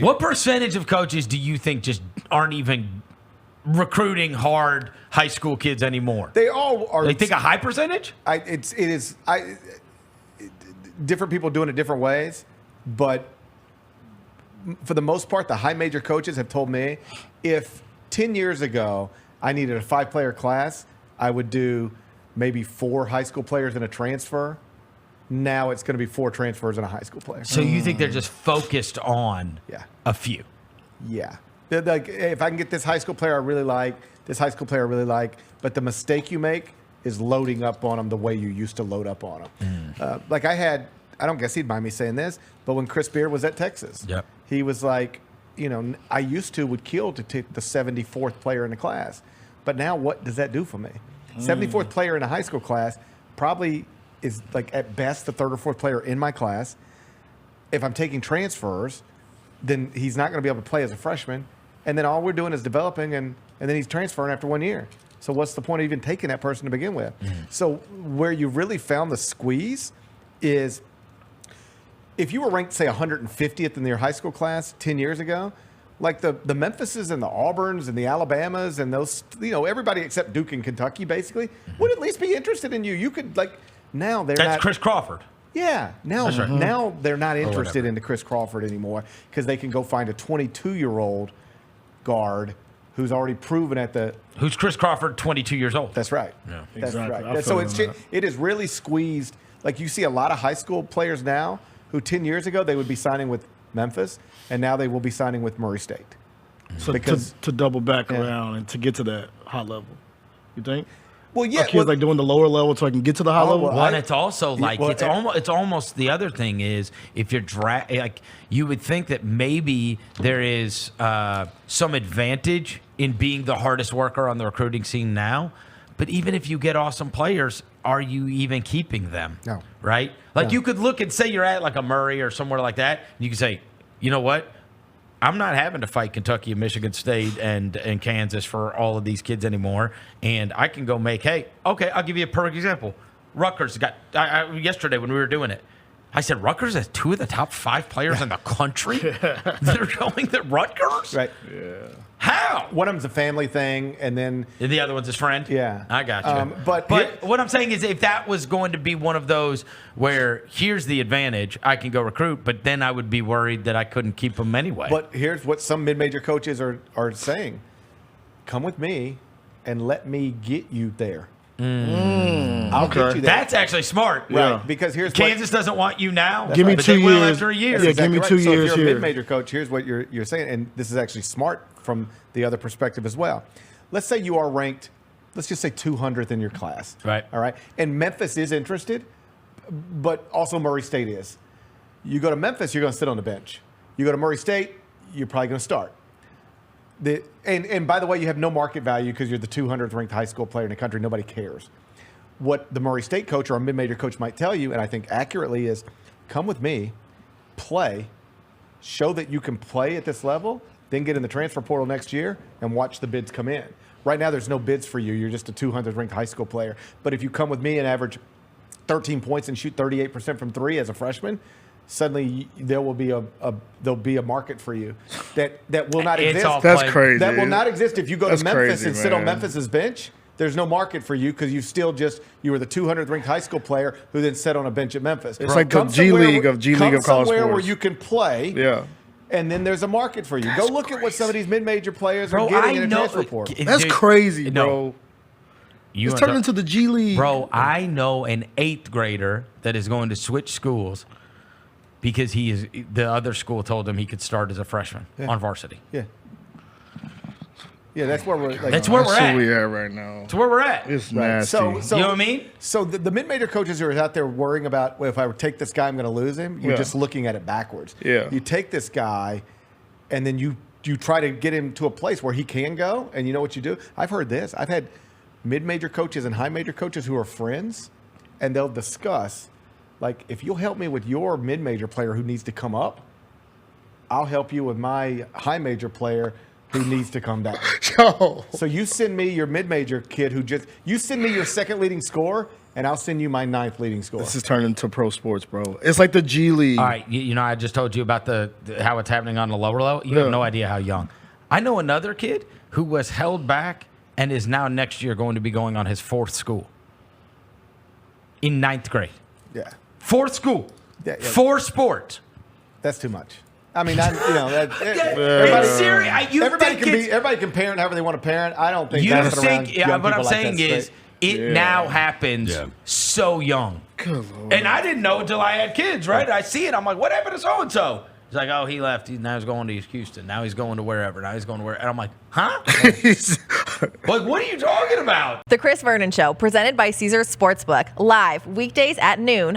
year. What percentage of coaches do you think just aren't even recruiting hard high school kids anymore? They all are. They think a high percentage? Different people doing it different ways, but for the most part, the high major coaches have told me if 10 years ago I needed a 5-player class, I would do maybe 4 high school players and a transfer. Now it's going to be 4 transfers and a high school player. So you think they're just focused on a few? Yeah. They're like, hey, if I can get this high school player I really like, this high school player I really like, but the mistake you make is loading up on them the way you used to load up on them. Like I don't guess he'd mind me saying this, but when Chris Beard was at Texas, he was like, I used to would kill to take the 74th player in the class. But now what does that do for me? 74th player in a high school class probably is like at best the 3rd or 4th player in my class. If I'm taking transfers, then he's not going to be able to play as a freshman. And then all we're doing is developing, and then he's transferring after 1 year. So what's the point of even taking that person to begin with? So where you really found the squeeze is if you were ranked, say, 150th in your high school class 10 years ago, like the Memphises and the Auburns and the Alabamas and those, everybody except Duke and Kentucky basically would at least be interested in you. You could, now they're not. That's Chris Crawford. Yeah. Now they're not interested in Chris Crawford anymore because they can go find a 22-year-old guard who's already proven at the. Who's Chris Crawford, 22 years old. That's right. Yeah, that's exactly. right. So it is really squeezed. Like you see a lot of high school players now who 10 years ago they would be signing with Memphis, and now they will be signing with Murray State. So to double back around and to get to that high level, you think? Well, yeah. Are kids doing the lower level so I can get to the high level? Well, it's also it's almost the other thing is if you're you would think that maybe there is some advantage in being the hardest worker on the recruiting scene now, but even if you get awesome players, are you even keeping them? No. Right? You could look and say you're at like a Murray or somewhere like that, and you can say, you know what? I'm not having to fight Kentucky and Michigan State and Kansas for all of these kids anymore. And I can go I'll give you a perfect example. Rutgers got, yesterday when we were doing it, I said, Rutgers has 2 of the top 5 players in the country? They're going to Rutgers? Right. Yeah. How? One of them's a family thing, and then the other one's his friend? Yeah. I got you. But what I'm saying is if that was going to be one of those where here's the advantage, I can go recruit, but then I would be worried that I couldn't keep them anyway. But here's what some mid-major coaches are saying. Come with me and let me get you there. I'll get you there. That's actually smart. Right, because here's Kansas doesn't want you now. Give me 2 years. After a year. Yeah, exactly give me 2 right. years So if you're here. a mid-major coach, here's what you're saying, and this is actually smart from the other perspective as well. Let's say you are ranked, let's just say 200th in your class. Right. All right. And Memphis is interested, but also Murray State is. You go to Memphis, you're going to sit on the bench. You go to Murray State, you're probably going to start. And by the way, you have no market value because you're the 200th ranked high school player in the country. Nobody cares. What the Murray State coach or a mid-major coach might tell you, and I think accurately, is come with me, play, show that you can play at this level, then get in the transfer portal next year and watch the bids come in. Right now, there's no bids for you. You're just a 200th ranked high school player. But if you come with me and average 13 points and shoot 38% from 3 as a freshman, suddenly there will be a market for you that will not exist. That's crazy. That will not exist if you go to Memphis crazy, and sit on Memphis's bench. There's no market for you because you were the 200th ranked high school player who then sat on a bench at Memphis. It's like the G League of college sports. Come somewhere where you can play. Yeah. And then there's a market for you. Go look at what some of these mid-major players are getting in a transfer portal. That's crazy, bro. It's turned into the G League. Bro, I know an 8th grader that is going to switch schools because the other school told him he could start as a freshman on varsity. Yeah. Yeah, that's where we're. That's where we're at. That's where we at right now. That's where we're at. It's nasty. So, you know what I mean? So the mid-major coaches who are out there worrying about, well, if I take this guy, I'm going to lose him. You're just looking at it backwards. Yeah. You take this guy, and then you try to get him to a place where he can go. And you know what you do? I've heard this. I've had mid-major coaches and high-major coaches who are friends, and they'll discuss, like, if you'll help me with your mid-major player who needs to come up, I'll help you with my high-major player who needs to come down. Yo. So you send me your mid-major kid you send me your second leading scorer, and I'll send you my 9th leading scorer. This is turning into pro sports, bro. It's like the G League. All right, you know, I just told you about how it's happening on the lower level. You have no idea how young. I know another kid who was held back and is now next year going to be going on his 4th school in 9th grade. Yeah. 4th school. Yeah. 4 sports. That's too much. I mean, everybody, everybody can parent however they want to parent. I don't think that's around young what I'm people like saying that's is it now happens so young. Good Lord. And I didn't know until I had kids, right? I see it. I'm like, what happened to so-and-so? He's like, oh, he left. Now he's going to Houston. Now he's going to wherever. Now he's going to where. And I'm like, huh? Like, what are you talking about? The Chris Vernon Show, presented by Caesars Sportsbook, live weekdays at noon